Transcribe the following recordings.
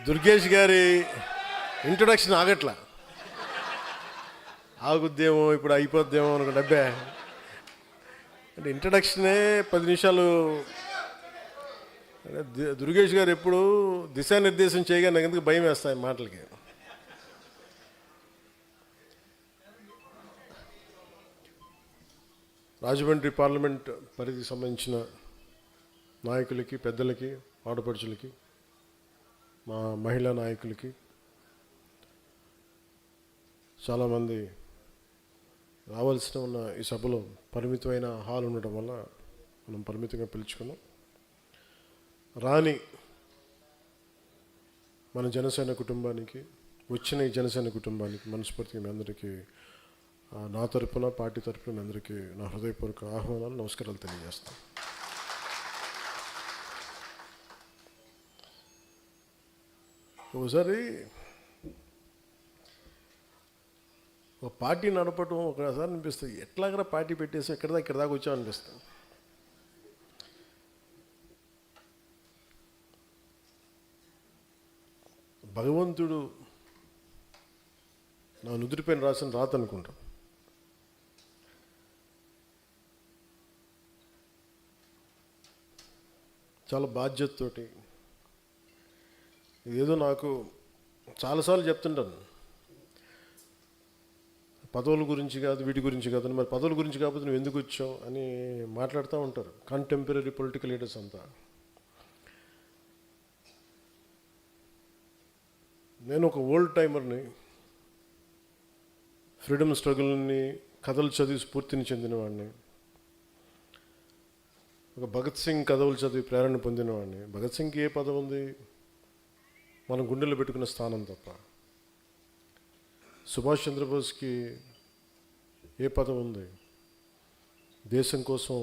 దుర్గేష్ గారి ఇంట్రొడక్షన్ ఆగట్లా. ఆగుద్దేమో ఇప్పుడు అయిపోద్దేమో అనుకో డబ్బే అంటే ఇంట్రడక్షనే 10 నిమిషాలు. దుర్గేష్ గారు ఎప్పుడు దిశానిర్దేశం చేయగా నాకు ఎందుకు భయం వేస్తాయి మాటలకి. రాజమండ్రి పార్లమెంట్ పరిధికి సంబంధించిన నాయకులకి, పెద్దలకి, ఆడపడుచులకి, మా మహిళా నాయకులకి, చాలామంది రావాల్సిన ఉన్న ఈ సభలో పరిమితమైన హాల్ ఉండటం వల్ల మనం పరిమితంగా పిలుచుకున్నాం. రాని మన జనసేన కుటుంబానికి, వచ్చిన ఈ జనసేన కుటుంబానికి మనస్ఫూర్తిగా మీ అందరికీ నా తరపున, పార్టీ తరపున మీ అందరికీ నా హృదయపూర్వక ఆహ్వానాలు, నమస్కారాలు తెలియజేస్తాను. ఒకసారి ఒక పార్టీ నడపటం ఒకసారి అనిపిస్తుంది, ఎట్లాగరా పార్టీ పెట్టేసి ఇక్కడ దాకా వచ్చాం అనిపిస్తుంది. భగవంతుడు నా నుదుటిపైన రాసిన రాత అనుకుంటాం. చాలా బాధ్యతతోటి, ఇదేదో నాకు చాలాసార్లు చెప్తుంటాను, పదవుల గురించి కాదు, వీటి గురించి కాదు. మరి పదవుల గురించి కాకపోతే నువ్వు ఎందుకు వచ్చావు అని మాట్లాడుతూ ఉంటారు కంటెంపరీ పొలిటికల్ లీడర్స్ అంతా. నేను ఒక ఓల్డ్ టైమర్ని, ఫ్రీడమ్ స్ట్రగుల్ని కథలు చదివి స్ఫూర్తిని చెందినవాడిని, ఒక భగత్ సింగ్ కథలు చదివి ప్రేరణ పొందినవాడిని. భగత్ సింగ్కి ఏ పదవి ఉంది? మనం గుండెల్లో పెట్టుకున్న స్థానం తప్ప. సుభాష్ చంద్రబోస్కి ఏ పదవి ఉంది? దేశం కోసం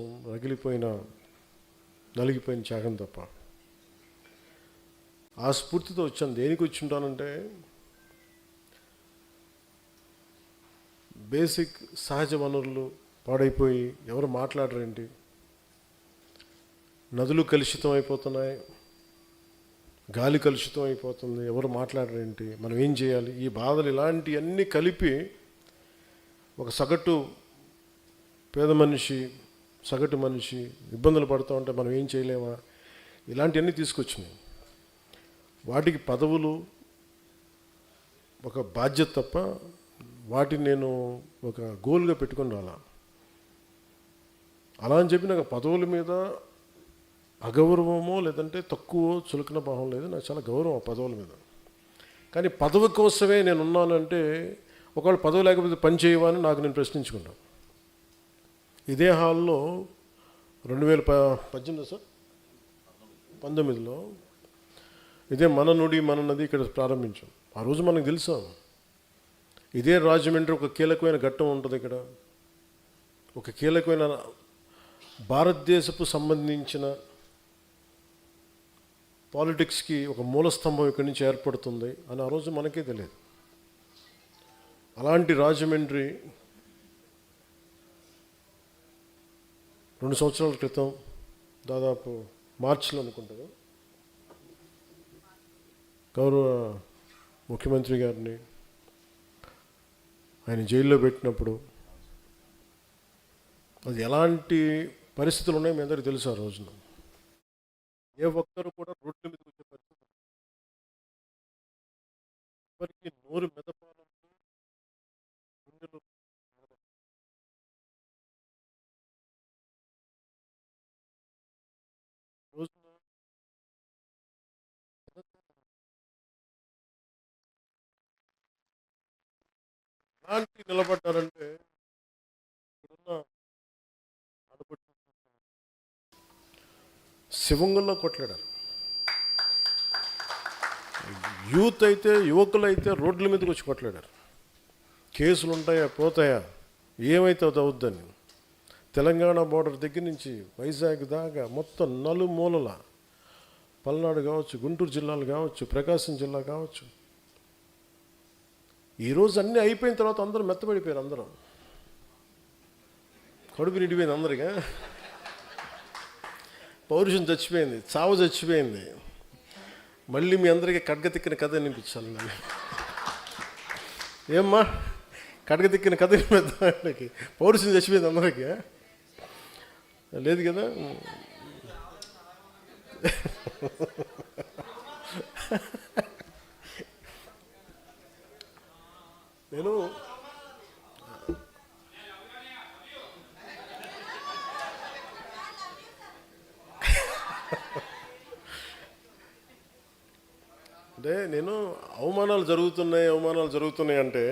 నలిగిపోయిన త్యాగం తప్ప. ఆ స్ఫూర్తితో వచ్చాను. దేనికి వచ్చి ఉంటానంటే, బేసిక్ సహజ వనరులు పాడైపోయి ఎవరు మాట్లాడరేంటి, నదులు కలుషితం అయిపోతున్నాయి, గాలి కలుషితం అయిపోతుంది, ఎవరు మాట్లాడరేంటి, మనం ఏం చేయాలి, ఈ బాధలు ఇలాంటివన్నీ కలిపి ఒక సగటు పేద మనిషి, సగటు మనిషి ఇబ్బందులు పడుతూ ఉంటే మనం ఏం చేయలేమా, ఇలాంటివన్నీ తీసుకొచ్చినాయి. వాటికి పదవులు ఒక బాధ్యత తప్ప వాటిని నేను ఒక గోల్గా పెట్టుకొని రాలా. అలా అని చెప్పి నాకు పదవుల మీద అగౌరవమో లేదంటే తక్కువ చులకన భావం లేదు. నాకు చాలా గౌరవం ఆ పదవుల మీద. కానీ పదవి కోసమే నేను ఉన్నానంటే, ఒకవేళ పదవి లేకపోతే పని చేయవని నాకు నేను ప్రశ్నించుకున్నాను. ఇదే హాల్లో 2018 సార్ 19లో ఇదే మన నుడి మన నది ఇక్కడ ప్రారంభించాం. ఆ రోజు మనకు తెలుసా, ఇదే రాజమండ్రి ఒక కీలకమైన ఘట్టం ఉంటుంది. ఇక్కడ ఒక కీలకమైన భారతదేశపు సంబంధించిన పాలిటిక్స్కి ఒక మూలస్తంభం ఇక్కడి నుంచి ఏర్పడుతుంది అని ఆ రోజు మనకే తెలియదు. అలాంటి రాజమండ్రి 2 సంవత్సరాల క్రితం, దాదాపు మార్చిలో అనుకుంటాను, గౌరవ ముఖ్యమంత్రి గారిని ఆయన జైల్లో పెట్టినప్పుడు అది ఎలాంటి పరిస్థితులు ఉన్నాయో మీ అందరికీ తెలుసు. ఆ రోజున ఏ ఒక్కరు కూడా రోడ్ల మీదకి వచ్చే పరిస్థితి, ఎవరికి నోరు మెదపాలంటే గుండెలు రోజున ఎలాంటి నిలబడ్డారంటే, ఇప్పుడున్న ఆడపడుచు శివంగుల్లో కొట్లాడారు. యూత్ అయితే, యువకులైతే రోడ్ల మీదకి వచ్చి కొట్లాడారు. కేసులు ఉంటాయా, పోతాయా, ఏమైతే అది అవుద్దని. తెలంగాణ బోర్డర్ దగ్గర నుంచి వైజాగ్ దాకా మొత్తం నలుమూలల, పల్నాడు కావచ్చు, గుంటూరు జిల్లాలు కావచ్చు, ప్రకాశం జిల్లా కావచ్చు, ఈరోజు అన్నీ అయిపోయిన తర్వాత అందరూ మెత్తబడిపోయారు. అందరం కడుపు నిండిపోయింది అందరిగా. పౌరుషం చచ్చిపోయింది, చావు చచ్చిపోయింది. మళ్ళీ మీ అందరికీ కడ్గతిక్కిన కథ వినిపించాలి నేను. ఏమ్మా కడ్గతిక్కిన కథ వినిపిద్దానికి పౌరుషం చచ్చిపోయింది అందరికీ లేదు కదా. నేను అంటే అవమానాలు జరుగుతున్నాయి అంటే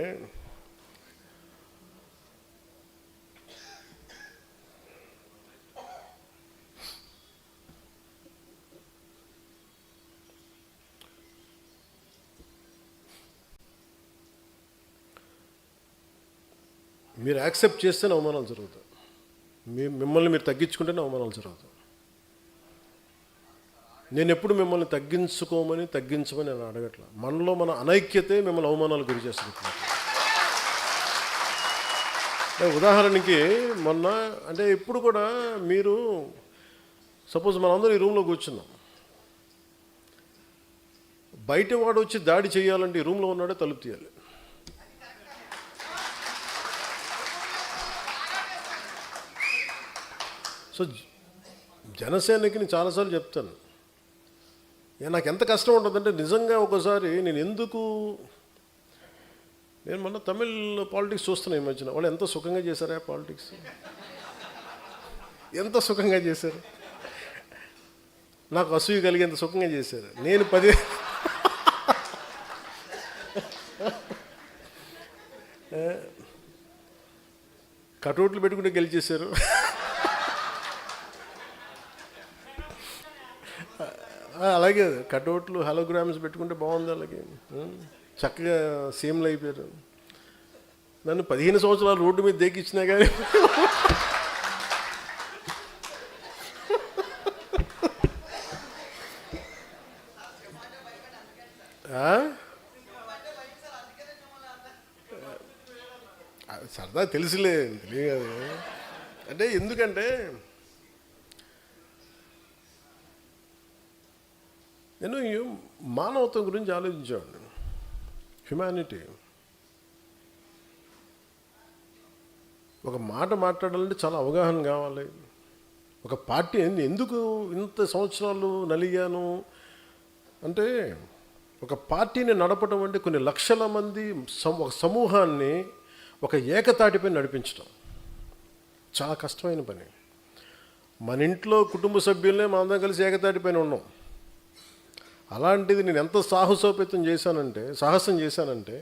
మీరు యాక్సెప్ట్ చేస్తేనే అవమానాలు జరుగుతాయి. మిమ్మల్ని మీరు తగ్గించుకుంటేనే అవమానాలు జరుగుతాయి. నేను ఎప్పుడు మిమ్మల్ని తగ్గించమని నేను అడగట్లా. మనలో మన అనైక్యతే మిమ్మల్ని అవమానాలు గురి చేస్తుంది. ఉదాహరణకి మొన్న అంటే ఇప్పుడు కూడా మీరు సపోజ్ మనందరం ఈ రూమ్లో కూర్చున్నాం, బయట వాడు వచ్చి దాడి చేయాలంటే ఈ రూమ్లో ఉన్నాడే తలుపు తీయాలి. సో జనసేనకి నేను చాలాసార్లు చెప్తాను, నాకు ఎంత కష్టం ఉంటుందంటే నిజంగా ఒకసారి నేను మొన్న తమిళ్ పాలిటిక్స్ చూస్తున్నాను ఈ మధ్యన. వాళ్ళు ఎంత సుఖంగా చేశారా పాలిటిక్స్, ఎంత సుఖంగా చేశారు. నాకు అసూయ కలిగి ఎంత సుఖంగా చేశారు. నేను 10 కటౌట్లు పెట్టుకుంటే గెలిచేశారు. అలాగే కటౌట్లు హలోగ్రామ్స్ పెట్టుకుంటే బాగుంది. అలాగే చక్కగా సీమ్లు అయిపోయారు. నన్ను 15 సంవత్సరాలు రోడ్డు మీద దేకిచ్చినా కానీ సరదా తెలియదు. అంటే ఎందుకంటే నేను మానవత్వం గురించి ఆలోచించాను. హ్యుమానిటీ. ఒక మాట మాట్లాడాలంటే చాలా అవగాహన కావాలి. ఒక పార్టీ ఎందుకు ఇంత సంవత్సరాలు నలిగాను అంటే, ఒక పార్టీని నడపడం అంటే కొన్ని లక్షల మంది ఒక సమూహాన్ని ఒక ఏకతాటిపై నడిపించడం చాలా కష్టమైన పని. మన ఇంట్లో కుటుంబ సభ్యులనే మనందరం కలిసి ఏకతాటిపైన ఉన్నాం. అలాంటిది నేను ఎంత సాహసం చేశానంటే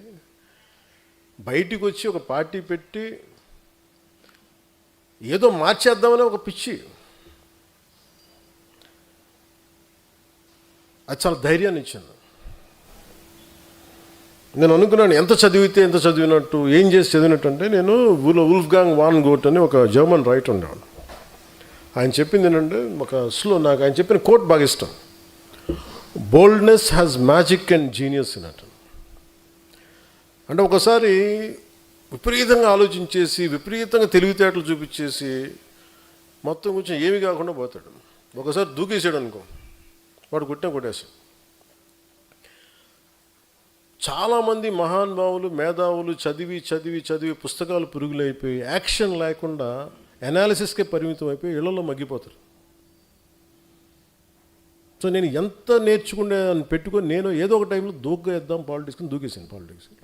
బయటికి వచ్చి ఒక పార్టీ పెట్టి ఏదో మార్చేద్దామనే ఒక పిచ్చి. అది చాలా ధైర్యాన్ని ఇచ్చింది. నేను అనుకున్నాను ఎంత చదివినట్టు, ఏం చేసి చదివినట్టు అంటే, నేను వుల్ఫ్గాంగ్ వాన్ గోట్ అని ఒక జర్మన్ రైటర్ ఉండేవాడు. ఆయన చెప్పింది ఏంటంటే నాకు ఆయన చెప్పిన కోట్ బాగా ఇష్టం. Boldness has magic and genius అన్నట్టు. అంటే ఒకసారి విపరీతంగా ఆలోచించేసి విపరీతంగా తెలివితేటలు చూపించేసి మొత్తం కొంచెం ఏమీ కాకుండా పోతాడు. ఒకసారి దూకేసాడు అనుకో, వాడు కొట్టేసాడు. చాలామంది మహానుభావులు మేధావులు చదివి పుస్తకాలు పురుగులైపోయి యాక్షన్ లేకుండా అనాలిసిస్కే పరిమితం అయిపోయి ఇళ్లలో మగ్గిపోతారు. సో నేను ఎంత నేర్చుకునే పెట్టుకొని నేను ఏదో ఒక టైంలో దూకేద్దాం పాలిటిక్స్కి దూకేసాను. పాలిటిక్స్కి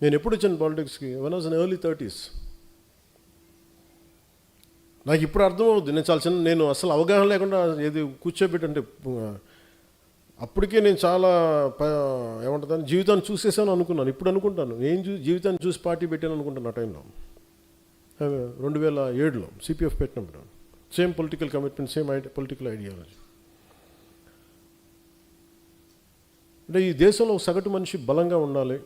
నేను ఎప్పుడు వచ్చాను పాలిటిక్స్కి? One was in early 30s. నాకు ఇప్పుడు అర్థమవుద్ది. నేను చాలా నేను అసలు అవగాహన లేకుండా ఏది కూర్చోబెట్టంటే అప్పటికే నేను చాలా ఏమంటుందని జీవితాన్ని చూసేసాను అనుకున్నాను. ఇప్పుడు అనుకుంటాను జీవితాన్ని చూసి పార్టీ పెట్టాను అనుకుంటాను. ఆ టైంలో 2007లో సిపిఎఫ్ పెట్టినప్పుడు same political commitment, same political ideology. అంటే ఈ దేశంలో సగటు మనిషి బలంగా ఉండాలి,